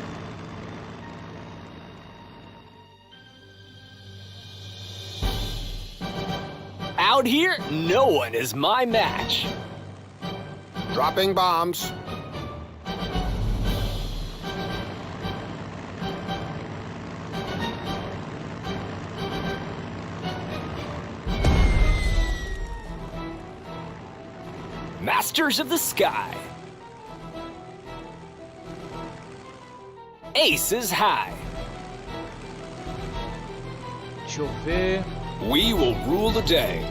Out here, no one is my match. Dropping bombs. Masters of the sky. Ace is high. Deixa eu ver. We will rule the day.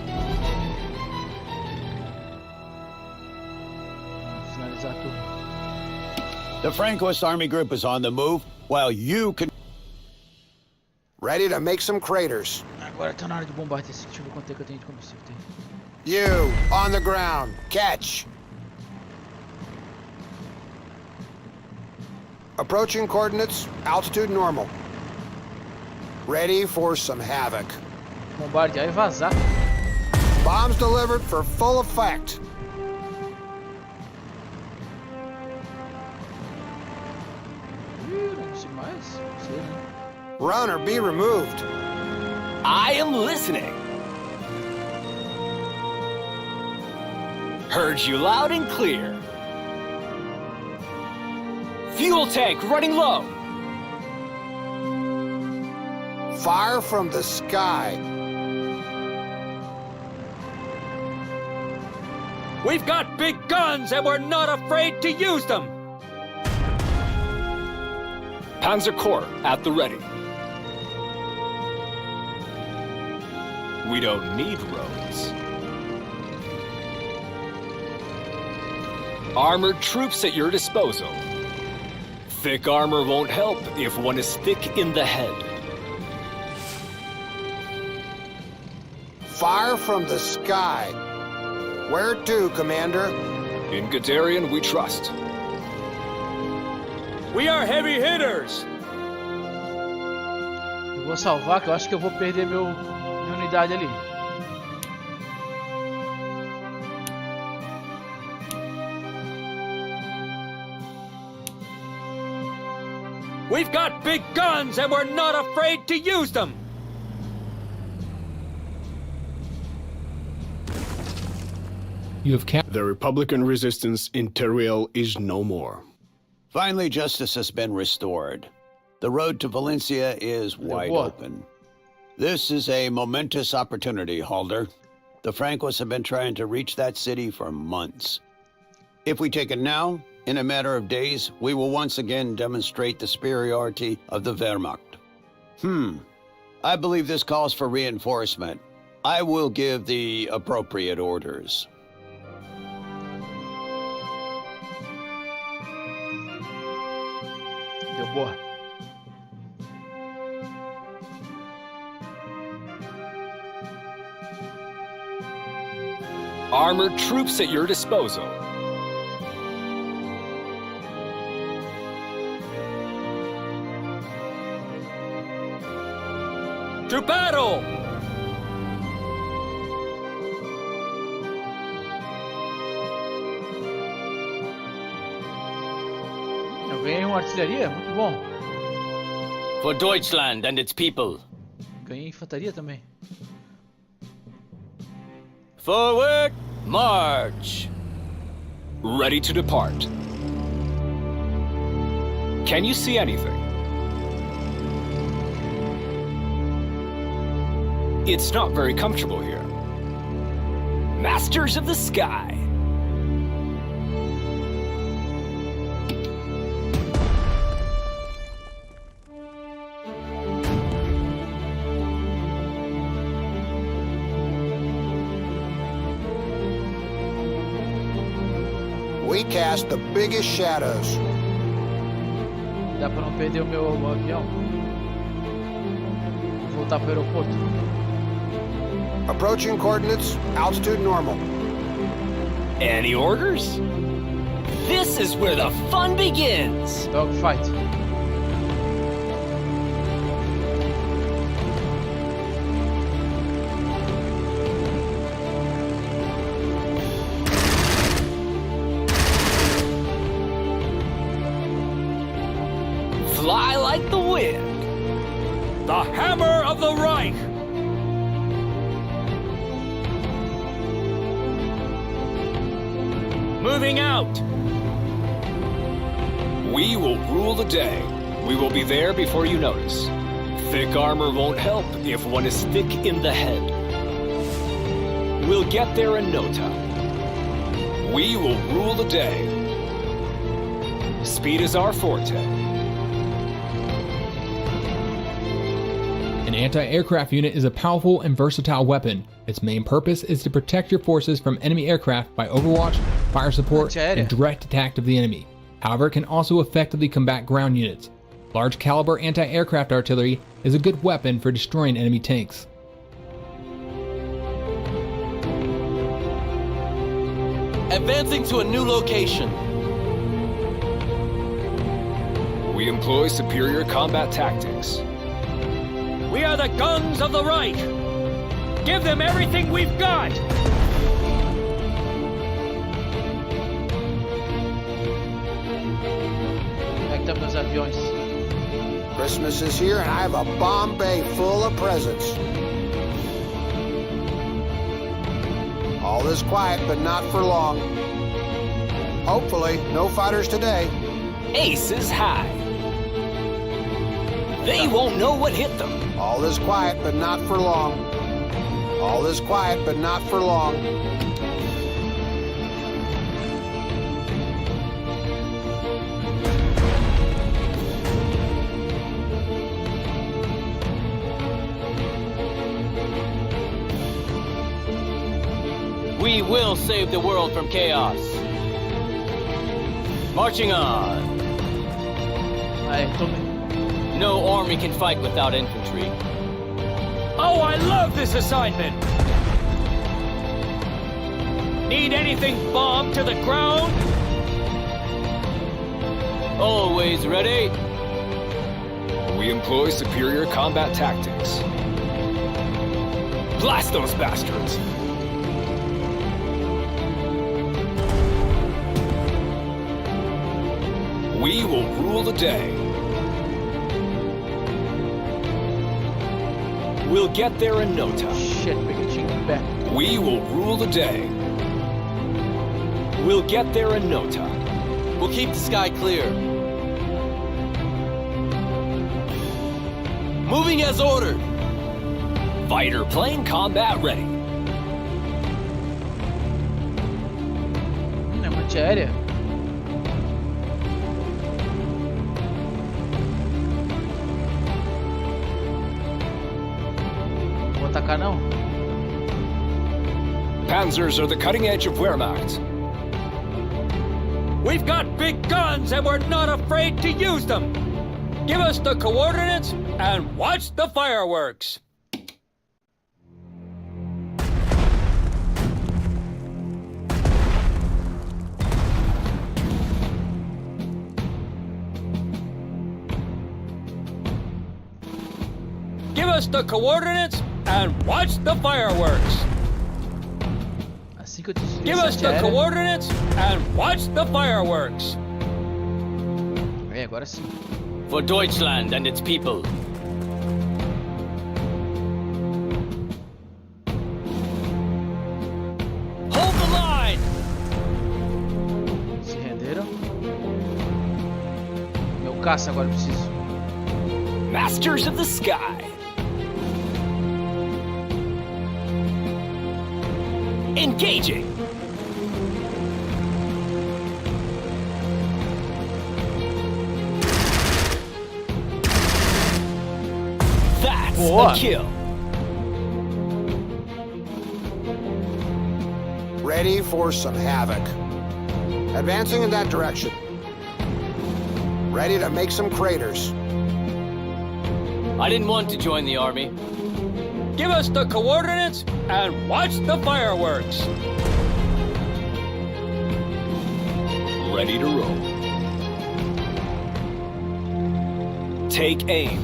Finalizar tudo. The Francoist army group is on the move, while you can... Ready to make some craters. Agora tá na hora de bombardear esse. Deixa eu ver quanto é que eu tenho de combustível. You, on the ground. Catch. Approaching coordinates, altitude normal. Ready for some havoc. Bombardear e vazar. Bombs delivered for full effect. Não sei mais. Não sei, né? Run or be removed. I am listening. Heard you loud and clear. Fuel tank running low. Fire from the sky. We've got big guns and we're not afraid to use them. Panzer Corps at the ready. We don't need roads. Armored troops at your disposal. Thick armor won't help if one is thick in the head. Fire from the sky. Where to, Commander? In Guderian, we trust. We are heavy hitters. Eu vou salvar, que eu acho que eu vou perder minha unidade ali. We've got big guns and we're not afraid to use them. You have captured. The Republican resistance in Teruel is no more. Finally, justice has been restored. The road to Valencia is wide open. This is a momentous opportunity, Halder. The Francoists have been trying to reach that city for months. If we take it now, in a matter of days, we will once again demonstrate the superiority of the Wehrmacht. I believe this calls for reinforcement. I will give the appropriate orders. Deu boa. Armored troops at your disposal. To battle! Eu ganhei uma artilharia, muito bom. For Deutschland and its people. Ganhei infantaria também. Forward, march! Ready to depart. Can you see anything? It's not very comfortable here. Masters of the sky. We cast the biggest shadows. Dá pra não perder o meu avião. Vou voltar pro aeroporto. Approaching coordinates, altitude normal. Any orders? This is where the fun begins! Dogfight. Fly like the wind. The hammer of the Reich! Moving out! We will rule the day. We will be there before you notice. Thick armor won't help if one is thick in the head. We'll get there in no time. We will rule the day. Speed is our forte. An anti-aircraft unit is a powerful and versatile weapon. Its main purpose is to protect your forces from enemy aircraft by overwatch, fire support, and direct attack of the enemy. However, it can also effectively combat ground units. Large caliber anti-aircraft artillery is a good weapon for destroying enemy tanks. Advancing to a new location. We employ superior combat tactics. We are the guns of the Reich! Give them everything we've got! Backed up meus aviões. Christmas is here and I have a bomb bay full of presents. All is quiet, but not for long. Hopefully, no fighters today. Ace is high. They won't know what hit them. All is quiet, but not for long. All is quiet, but not for long. We will save the world from chaos. Marching on. No army can fight without infantry. Oh, I love this assignment! Need anything bombed to the ground? Always ready. We employ superior combat tactics. Blast those bastards! We will rule the day. We'll get there in no time. Shit, back. We will rule the day. We'll get there in no time. We'll keep the sky clear. Moving as ordered. Fighter plane combat ready. É uma antiaérea. Vou atacar não. Panzers are the cutting edge of Wehrmacht. We've got big guns and we're not afraid to use them. Give us the coordinates and watch the fireworks. Give us the coordinates and watch the fireworks. Assim que eu te Give us the coordinates and watch the fireworks. É, agora sim. For Deutschland and its people. Hold the line! Se renderam. Meu caça agora eu preciso. Masters of the sky. Engaging! That's Boa. a kill. Ready for some havoc. Advancing in that direction. Ready to make some craters. I didn't want to join the army. Give us the coordinates and watch the fireworks. ready to roll. Take aim.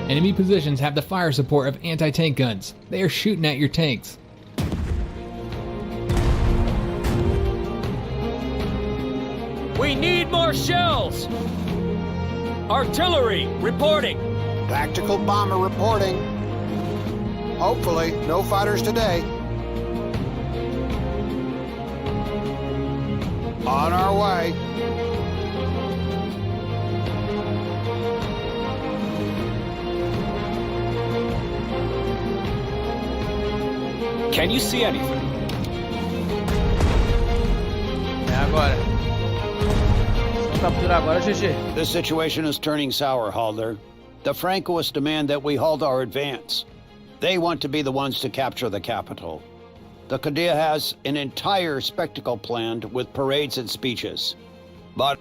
Enemy positions have the fire support of anti-tank guns. They are shooting at your tanks. We need more shells! Artillery, reporting! Tactical bomber reporting. Hopefully, no fighters today. On our way. Can you see anything? É agora. Vamos capturar agora, GG. The situation is turning sour, Halder. The Francoists demand that we halt our advance. They want to be the ones to capture the capital. The Qadir has an entire spectacle planned with parades and speeches. But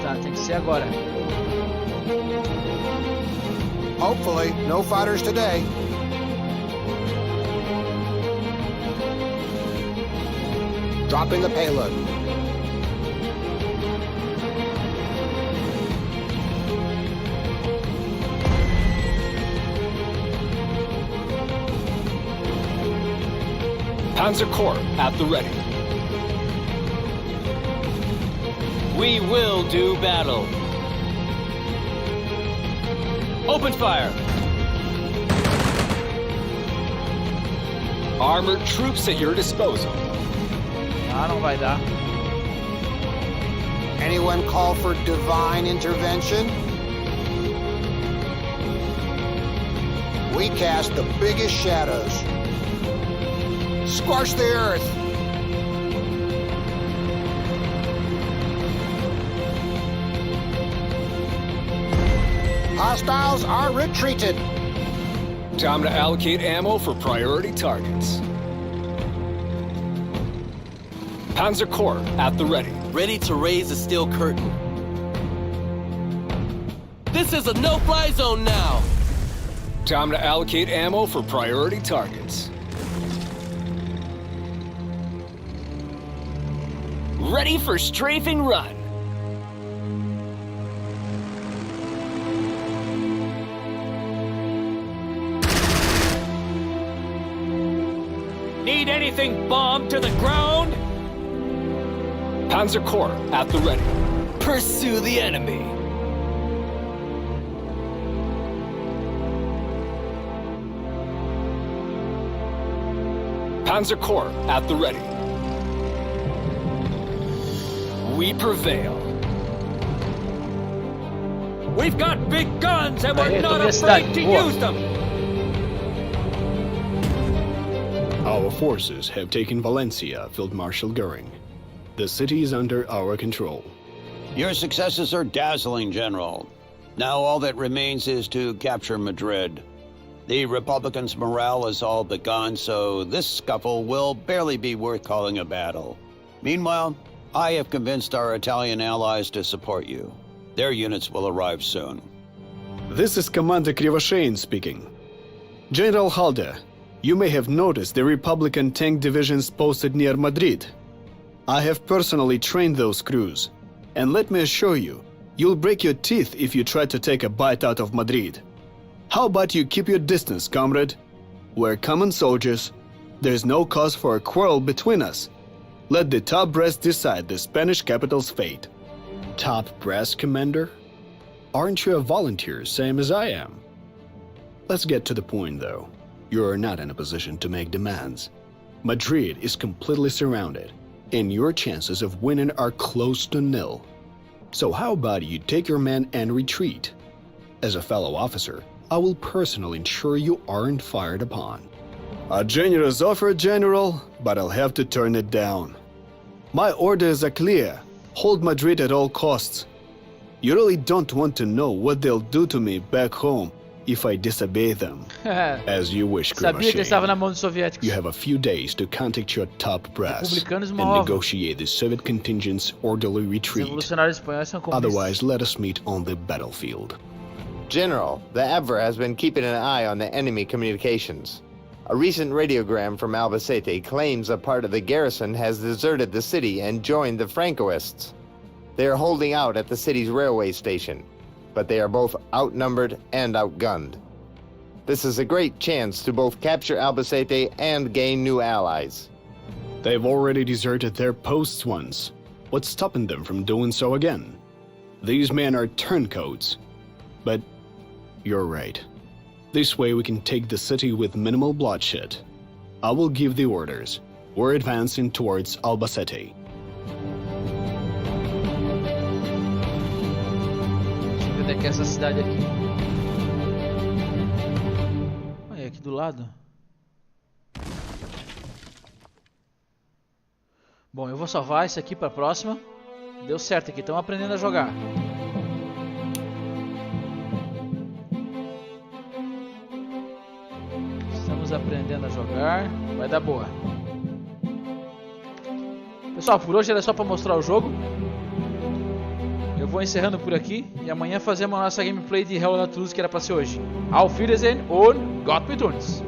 Tá, tem que ser agora. Hopefully, no fighters today. Dropping the payload. Panzer Corps at the ready. We will do battle. Open fire. Armored troops at your disposal. Ah, não vai dar. Anyone call for divine intervention? We cast the biggest shadows. Squash the earth. Hostiles are retreated. Time to allocate ammo for priority targets. Panzer Corps at the ready. Ready to raise the steel curtain. This is a no-fly zone now. Time to allocate ammo for priority targets. Ready for strafing run. Need anything bombed to the ground? Panzer Corps at the ready. Pursue the enemy. Panzer Corps at the ready. We prevail. We've got big guns and we're Aí, not tô afraid to Boa. use them! Our forces have taken Valencia, Field Marshal Goering. The city is under our control. your successes are dazzling, General. Now all that remains is to capture Madrid. The Republicans' morale is all but gone, so this scuffle will barely be worth calling a battle. Meanwhile, I have convinced our Italian allies to support you. Their units will arrive soon. This is Commander Krivoshein speaking. General Halder, you may have noticed the Republican tank divisions posted near Madrid. I have personally trained those crews, and let me assure you, you'll break your teeth if you try to take a bite out of Madrid. How about you keep your distance, comrade? We're common soldiers. There's no cause for a quarrel between us. Let the top brass decide the Spanish capital's fate. Top brass, Commander? Aren't you a volunteer, same as I am? Let's get to the point, though. You're not in a position to make demands. Madrid is completely surrounded, and your chances of winning are close to nil. So how about you take your men and retreat? As a fellow officer, I will personally ensure you aren't fired upon. A generous offer, General, but I'll have to turn it down. My orders are clear. Hold Madrid at all costs. You really don't want to know what they'll do to me back home if I disobey them. As you wish, Sabia que ele estava na mão dos You soviéticos. have a few days to contact your top brass Republicanos and uma ova. negotiate the Soviet contingent's orderly Os retreat. revolucionários espanhóis são comunistas. Otherwise, let us meet on the battlefield. General, the Ever has been keeping an eye on the enemy communications. A recent radiogram from Albacete claims a part of the garrison has deserted the city and joined the Francoists. They are holding out at the city's railway station, but they are both outnumbered and outgunned. This is a great chance to both capture Albacete and gain new allies. They've already deserted their posts once. What's stopping them from doing so again? These men are turncoats. But you're right. This way we can take the city with minimal bloodshed. I will give the orders. We're advancing towards Albacete. Deixa eu ver onde é que é essa cidade aqui. Olha, aqui do lado. Bom, eu vou salvar esse aqui pra próxima. Deu certo aqui, estamos aprendendo a jogar. Estamos aprendendo a jogar. Vai dar boa. Pessoal, por hoje era só para mostrar o jogo. Eu vou encerrando por aqui. E amanhã fazemos a nossa gameplay de Hell Not Lose, que era para ser hoje. Auf Wiedersehen und Gott mit uns!